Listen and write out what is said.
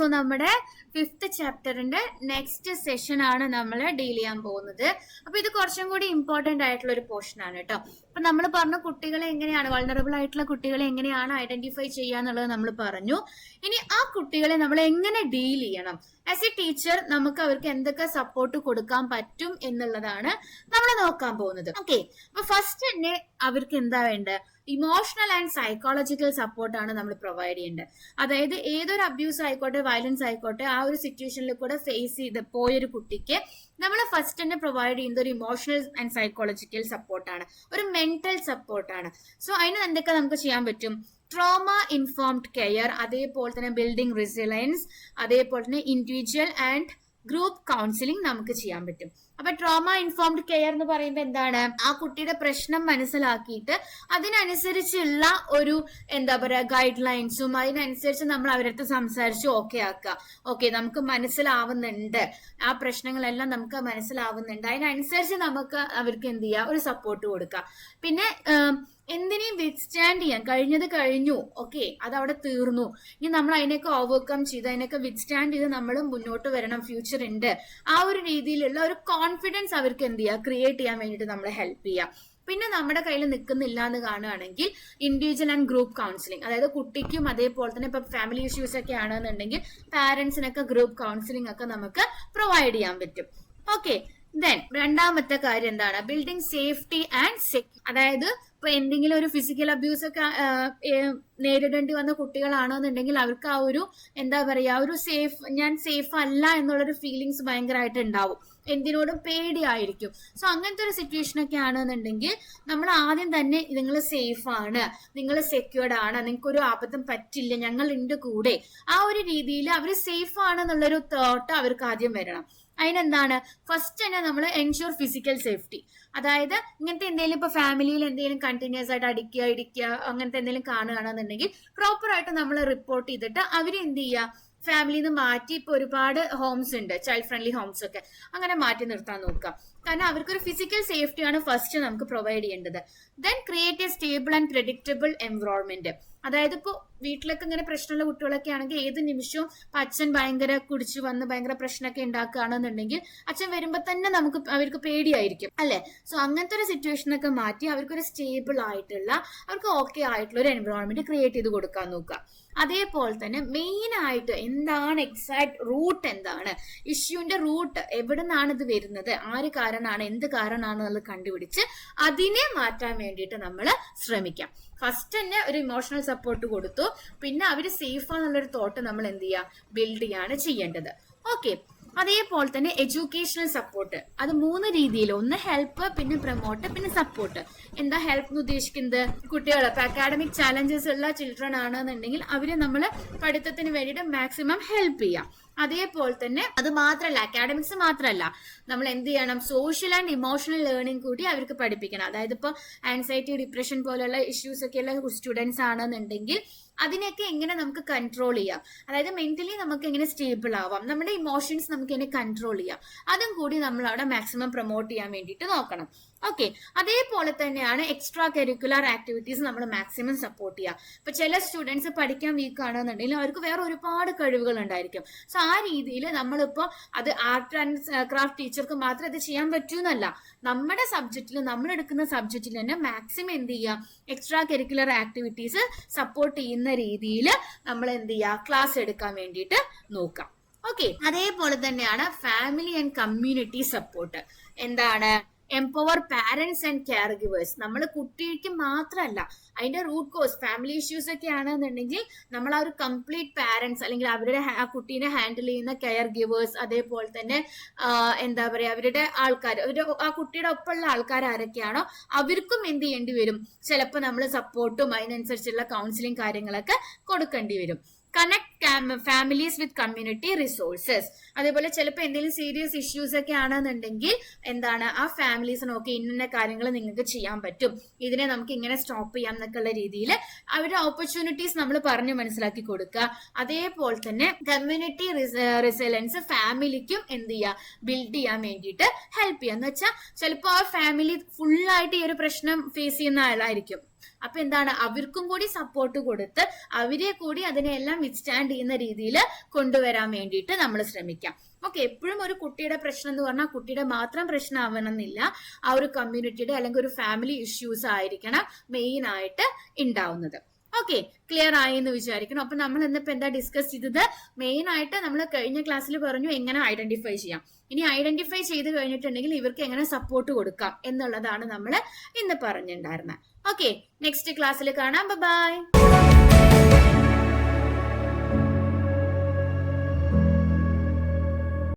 So നമ്മുടെ 5th ചാപ്റ്ററിന്റെ next session ആണ് നമ്മൾ ഡീൽ ചെയ്യാൻ പോകുന്നത്. അപ്പൊ ഇത് കുറച്ചും കൂടി ഇമ്പോർട്ടന്റ് ആയിട്ടുള്ള ഒരു പോർഷൻ ആണ് കേട്ടോ. അപ്പൊ നമ്മൾ പറഞ്ഞു കുട്ടികളെ എങ്ങനെയാണ്, വൾണറബിൾ ആയിട്ടുള്ള കുട്ടികളെ എങ്ങനെയാണ് ഐഡന്റിഫൈ ചെയ്യാന്നുള്ളത് നമ്മൾ പറഞ്ഞു. ഇനി ആ കുട്ടികളെ നമ്മൾ എങ്ങനെ ഡീൽ ചെയ്യണം, ആസ് എ ടീച്ചർ നമുക്ക് അവർക്ക് എന്തൊക്കെ സപ്പോർട്ട് കൊടുക്കാൻ പറ്റും എന്നുള്ളതാണ് നമ്മൾ നോക്കാൻ പോകുന്നത്. ഓക്കെ, അപ്പൊ ഫസ്റ്റ് തന്നെ അവർക്ക് എന്താ വേണ്ടത്? ഇമോഷണൽ ആൻഡ് സൈക്കോളജിക്കൽ സപ്പോർട്ടാണ് നമ്മൾ പ്രൊവൈഡ് ചെയ്യേണ്ടത്. അതായത് ഏതൊരു അബ്യൂസ് ആയിക്കോട്ടെ, വയലൻസ് ആയിക്കോട്ടെ, ആ ഒരു സിറ്റുവേഷനിൽ കൂടെ ഫേസ് ചെയ്ത് പോയൊരു കുട്ടിക്ക് നമ്മൾ ഫസ്റ്റ് തന്നെ പ്രൊവൈഡ് ചെയ്യുന്ന ഒരു ഇമോഷണൽ ആൻഡ് സൈക്കോളജിക്കൽ സപ്പോർട്ടാണ്, ഒരു മെന്റൽ സപ്പോർട്ടാണ്. സോ അതിന് എന്തൊക്കെ നമുക്ക് ചെയ്യാൻ പറ്റും? ട്രോമ ഇൻഫോംഡ് കെയർ, അതേപോലെ തന്നെ ബിൽഡിംഗ് റെസിലൻസ്, അതേപോലെ തന്നെ ഇൻഡിവിജ്വൽ ആൻഡ് ഗ്രൂപ്പ് കൗൺസിലിംഗ് നമുക്ക് ചെയ്യാൻ പറ്റും. അപ്പൊ ട്രോമ ഇൻഫോംഡ് കെയർ എന്ന് പറയുമ്പോൾ എന്താണ്? ആ കുട്ടിയുടെ പ്രശ്നം മനസ്സിലാക്കിയിട്ട് അതിനനുസരിച്ചുള്ള ഒരു എന്താ പറയാ ഗൈഡ് ലൈൻസും അതിനനുസരിച്ച് നമ്മൾ അവരടുത്ത് സംസാരിച്ച് ഓക്കെ ആക്കുക. ഓക്കെ, നമുക്ക് മനസ്സിലാവുന്നുണ്ട്, ആ പ്രശ്നങ്ങളെല്ലാം നമുക്ക് മനസ്സിലാവുന്നുണ്ട്, അതിനനുസരിച്ച് നമുക്ക് അവർക്ക് എന്ത് ചെയ്യുക, ഒരു സപ്പോർട്ട് കൊടുക്കുക. പിന്നെ എന്തിനേയും വിത്ത്സ്റ്റാൻഡ് ചെയ്യാൻ, കഴിഞ്ഞത് കഴിഞ്ഞു, ഓക്കെ, അത് അവിടെ തീർന്നു, ഇനി നമ്മൾ അതിനൊക്കെ ഓവർകം ചെയ്ത് അതിനൊക്കെ വിത്ത്സ്റ്റാൻഡ് ചെയ്ത് നമ്മൾ മുന്നോട്ട് വരണം, ഫ്യൂച്ചർ ഉണ്ട്, ആ ഒരു രീതിയിലുള്ള ഒരു കോൺഫിഡൻസ് അവർക്ക് എന്ത് ചെയ്യുക, ക്രിയേറ്റ് ചെയ്യാൻ വേണ്ടിയിട്ട് നമ്മൾ ഹെൽപ്പ് ചെയ്യാം. പിന്നെ നമ്മുടെ കയ്യിൽ നിൽക്കുന്നില്ല എന്ന് കാണുകയാണെങ്കിൽ ഇൻഡിവിജ്വൽ ആൻഡ് ഗ്രൂപ്പ് കൗൺസിലിംഗ്, അതായത് കുട്ടിക്കും അതേപോലെ തന്നെ ഇപ്പൊ ഫാമിലി ഇഷ്യൂസ് ഒക്കെ ആണെന്നുണ്ടെങ്കിൽ പാരന്റ്സിനൊക്കെ ഗ്രൂപ്പ് കൗൺസിലിംഗ് ഒക്കെ നമുക്ക് പ്രൊവൈഡ് ചെയ്യാൻ പറ്റും. ഓക്കെ, ദെൻ രണ്ടാമത്തെ കാര്യം എന്താണ്? Building safety and security. അതായത് ഇപ്പൊ എന്തെങ്കിലും ഒരു ഫിസിക്കൽ അബ്യൂസ് ഒക്കെ നേരിടേണ്ടി വന്ന കുട്ടികളാണെന്നുണ്ടെങ്കിൽ അവർക്ക് ആ ഒരു എന്താ പറയാ, ഒരു ഞാൻ സേഫ് അല്ല എന്നുള്ളൊരു ഫീലിങ്സ് ഭയങ്കരമായിട്ട് ഉണ്ടാവും, എന്തിനോടും പേടിയായിരിക്കും. സോ അങ്ങനത്തെ ഒരു സിറ്റുവേഷൻ ഒക്കെ ആണെന്നുണ്ടെങ്കിൽ നമ്മൾ ആദ്യം തന്നെ നിങ്ങൾ സേഫ് ആണ്, നിങ്ങൾ സെക്യൂർഡ് ആണ്, നിങ്ങൾക്ക് ഒരു ആപത്തും പറ്റില്ല, ഞങ്ങൾ ഉണ്ട് കൂടെ, ആ ഒരു രീതിയിൽ അവർ സേഫ് ആണെന്നുള്ളൊരു തോട്ട് അവർക്ക് ആദ്യം വരണം. അതിനെന്താണ്? ഫസ്റ്റ് തന്നെ നമ്മൾ എൻഷുർ ഫിസിക്കൽ സേഫ്റ്റി. അതായത് ഇങ്ങനത്തെ എന്തെങ്കിലും ഇപ്പൊ ഫാമിലിയിൽ എന്തെങ്കിലും കണ്ടിന്യൂസ് ആയിട്ട് ഇടിക്കുക അങ്ങനത്തെ എന്തെങ്കിലും കാണുകയാണെന്നുണ്ടെങ്കിൽ പ്രോപ്പർ ആയിട്ട് നമ്മൾ റിപ്പോർട്ട് ചെയ്തിട്ട് അവര് എന്ത് ചെയ്യുക, ഫാമിലിയിൽ നിന്ന് മാറ്റി, ഇപ്പൊ ഒരുപാട് ഹോംസ് ഉണ്ട്, ചൈൽഡ് ഫ്രണ്ട്ലി ഹോംസ് ഒക്കെ, അങ്ങനെ മാറ്റി നിർത്താൻ നോക്കാം. കാരണം അവർക്കൊരു ഫിസിക്കൽ സേഫ്റ്റിയാണ് ഫസ്റ്റ് നമുക്ക് പ്രൊവൈഡ് ചെയ്യേണ്ടത്. Then create A stable and predictable environment. അതായത് ഇപ്പോൾ വീട്ടിലൊക്കെ ഇങ്ങനെ പ്രശ്നമുള്ള കുട്ടികളൊക്കെ ആണെങ്കിൽ ഏത് നിമിഷവും അച്ഛൻ ഭയങ്കര കുടിച്ചു വന്ന് ഭയങ്കര പ്രശ്നമൊക്കെ ഉണ്ടാക്കുകയാണെന്നുണ്ടെങ്കിൽ അച്ഛൻ വരുമ്പോൾ തന്നെ അവർക്ക് പേടിയായിരിക്കും അല്ലെ. സോ അങ്ങനത്തെ ഒരു സിറ്റുവേഷനൊക്കെ മാറ്റി അവർക്കൊരു സ്റ്റേബിൾ ആയിട്ടുള്ള, അവർക്ക് ഓക്കെ ആയിട്ടുള്ള ഒരു എൻവറോൺമെന്റ് ക്രിയേറ്റ് ചെയ്ത് കൊടുക്കാൻ നോക്കുക. അതേപോലെ തന്നെ മെയിൻ ആയിട്ട് എന്താണ് എക്സാക്ട് റൂട്ട്, എന്താണ് ഇഷ്യൂന്റെ റൂട്ട്, എവിടെ നിന്നാണ് ഇത് വരുന്നത്, ആര് കാരണമാണ്, എന്ത് കാരണമാണ് എന്നുള്ളത് കണ്ടുപിടിച്ച് അതിനെ മാറ്റാൻ വേണ്ടിയിട്ട് നമ്മൾ ശ്രമിക്കാം. ഫസ്റ്റ് തന്നെ ഒരു ഇമോഷണൽ സപ്പോർട്ട് കൊടുത്തു, പിന്നെ അവര് സേഫ് ആണെന്നുള്ളൊരു തോട്ട് നമ്മൾ എന്ത് ചെയ്യുക, ബിൽഡ് ചെയ്യാണ് ചെയ്യേണ്ടത്. ഓക്കെ, അതേപോലെ തന്നെ എഡ്യൂക്കേഷണൽ സപ്പോർട്ട്, അത് 3 രീതിയിൽ, ഒന്ന് ഹെൽപ്പ്, പിന്നെ പ്രൊമോട്ട്, പിന്നെ സപ്പോർട്ട്. എന്താ ഹെൽപ്പ് എന്ന് ഉദ്ദേശിക്കുന്നത്? കുട്ടികൾ ഇപ്പൊ അക്കാഡമിക് ചാലഞ്ചസ് ഉള്ള ചിൽഡ്രൻ ആണെന്നുണ്ടെങ്കിൽ അവരെ നമ്മൾ പഠിത്തത്തിന് വേണ്ടിയിട്ട് മാക്സിമം ഹെൽപ്പ് ചെയ്യാം. അതേപോലെ തന്നെ അത് മാത്രമല്ല, അക്കാഡമിക്സ് മാത്രമല്ല, നമ്മൾ എന്ത് ചെയ്യണം, സോഷ്യൽ ആൻഡ് ഇമോഷണൽ ലേണിംഗ് കൂടി അവർക്ക് പഠിപ്പിക്കണം. അതായത് ഇപ്പോൾ ആൻസൈറ്റി, ഡിപ്രഷൻ പോലുള്ള ഇഷ്യൂസ് ഒക്കെ ഉള്ള സ്റ്റുഡൻസ് ആണെന്നുണ്ടെങ്കിൽ അതിനെയൊക്കെ എങ്ങനെ നമുക്ക് കൺട്രോൾ ചെയ്യാം, അതായത് മെന്റലി നമുക്ക് എങ്ങനെ സ്റ്റേബിൾ ആവാം, നമ്മുടെ ഇമോഷൻസ് നമുക്ക് എങ്ങനെ കൺട്രോൾ ചെയ്യാം, അതും കൂടി നമ്മൾ അവിടെ മാക്സിമം പ്രൊമോട്ട് ചെയ്യാൻ വേണ്ടിയിട്ട് നോക്കണം. ഓക്കെ, അതേപോലെ തന്നെയാണ് എക്സ്ട്രാ കരിക്കുലർ ആക്ടിവിറ്റീസ് നമ്മൾ മാക്സിമം സപ്പോർട്ട് ചെയ്യുക. ഇപ്പൊ ചില സ്റ്റുഡൻസ് പഠിക്കാൻ വീക്ക് ആണെന്നുണ്ടെങ്കിൽ അവർക്ക് വേറെ ഒരുപാട് കഴിവുകൾ ഉണ്ടായിരിക്കും. സോ ആ രീതിയിൽ നമ്മളിപ്പോ അത് ആർട്ട് ആൻഡ് ക്രാഫ്റ്റ് ടീച്ചർക്ക് മാത്രം ഇത് ചെയ്യാൻ പറ്റൂന്നല്ല, നമ്മുടെ സബ്ജക്റ്റിൽ, നമ്മൾ എടുക്കുന്ന സബ്ജക്റ്റിൽ തന്നെ മാക്സിമം എന്ത് ചെയ്യുക, എക്സ്ട്രാ കരിക്കുലർ ആക്ടിവിറ്റീസ് സപ്പോർട്ട് ചെയ്യുന്ന രീതിയിൽ നമ്മൾ എന്ത് ചെയ്യുക, ക്ലാസ് എടുക്കാൻ വേണ്ടിയിട്ട് നോക്കാം. ഓക്കെ, അതേപോലെ തന്നെയാണ് ഫാമിലി ആൻഡ് കമ്മ്യൂണിറ്റി സപ്പോർട്ട്. എന്താണ്? Empower parents and care givers. നമ്മൾ കുട്ടിക്ക് മാത്രമല്ല, അതിന്റെ റൂട്ട് കോസ് ഫാമിലി ഇഷ്യൂസ് ഒക്കെ ആണെന്നുണ്ടെങ്കിൽ നമ്മൾ ആ ഒരു കംപ്ലീറ്റ് പാരന്റ്സ് അല്ലെങ്കിൽ അവരുടെ ആ കുട്ടീനെ ഹാൻഡിൽ ചെയ്യുന്ന കെയർ ഗിവേഴ്സ്, അതേപോലെ തന്നെ എന്താ പറയാ അവരുടെ ആൾക്കാർ, ആ കുട്ടിയുടെ ഒപ്പമുള്ള ആൾക്കാർ ആരൊക്കെയാണോ അവർക്കും എന്ത് ചെയ്യേണ്ടി വരും, ചിലപ്പോൾ നമ്മൾ സപ്പോർട്ടും അതിനനുസരിച്ചുള്ള കൗൺസിലിംഗ് കാര്യങ്ങളൊക്കെ കൊടുക്കേണ്ടി വരും. കണക്ട് ഫാമിലീസ് വിത്ത് കമ്മ്യൂണിറ്റി റിസോഴ്സസ്. അതേപോലെ ചിലപ്പോൾ എന്തെങ്കിലും സീരിയസ് ഇഷ്യൂസ് ഒക്കെ ആണെന്നുണ്ടെങ്കിൽ എന്താണ്, ആ ഫാമിലീസ് നോക്കി ഇന്ന കാര്യങ്ങൾ നിങ്ങൾക്ക് ചെയ്യാൻ പറ്റും, ഇതിനെ നമുക്ക് ഇങ്ങനെ സ്റ്റോപ്പ് ചെയ്യാം എന്നൊക്കെയുള്ള രീതിയിൽ അവരുടെ ഓപ്പർച്യൂണിറ്റീസ് നമ്മൾ പറഞ്ഞു മനസ്സിലാക്കി കൊടുക്കുക. അതേപോലെ തന്നെ കമ്മ്യൂണിറ്റി റിസൈലൻസ് ഫാമിലിക്കും എന്ത് ചെയ്യുക, ബിൽഡ് ചെയ്യാൻ വേണ്ടിയിട്ട് ഹെൽപ്പ് ചെയ്യുക. എന്ന് വെച്ചാൽ ചിലപ്പോൾ ആ ഫാമിലി ഫുള്ളായിട്ട് ഈ ഒരു പ്രശ്നം ഫേസ് ചെയ്യുന്ന ആളായിരിക്കും, അപ്പൊ എന്താണ്, അവർക്കും കൂടി സപ്പോർട്ട് കൊടുത്ത് അവരെ കൂടി അതിനെല്ലാം വിത്ത്സ്റ്റാൻഡ് ചെയ്യുന്ന രീതിയിൽ കൊണ്ടുവരാൻ വേണ്ടിയിട്ട് നമ്മൾ ശ്രമിക്കാം. ഓക്കെ, എപ്പോഴും ഒരു കുട്ടിയുടെ പ്രശ്നം എന്ന് പറഞ്ഞാൽ കുട്ടിയുടെ മാത്രം പ്രശ്നമാവണമെന്നില്ല, ആ ഒരു കമ്മ്യൂണിറ്റിയുടെ അല്ലെങ്കിൽ ഒരു ഫാമിലി ഇഷ്യൂസ് ആയിരിക്കണം മെയിൻ ആയിട്ട് ഉണ്ടാവുന്നത്. ഓക്കെ, ക്ലിയർ ആയി എന്ന് വിചാരിക്കണം. അപ്പൊ നമ്മൾ ഇന്നിപ്പോ എന്താ ഡിസ്കസ് ചെയ്തത്, മെയിൻ ആയിട്ട് നമ്മൾ കഴിഞ്ഞ ക്ലാസ്സിൽ പറഞ്ഞു എങ്ങനെ ഐഡന്റിഫൈ ചെയ്യാം. ഇനി ഐഡന്റിഫൈ ചെയ്ത് കഴിഞ്ഞിട്ടുണ്ടെങ്കിൽ ഇവർക്ക് എങ്ങനെ സപ്പോർട്ട് കൊടുക്കാം എന്നുള്ളതാണ് നമ്മൾ ഇന്ന് പറഞ്ഞിട്ടുണ്ടായിരുന്നത്. ഓക്കെ, നെക്സ്റ്റ് ക്ലാസ്സിൽ കാണാം. ബൈ.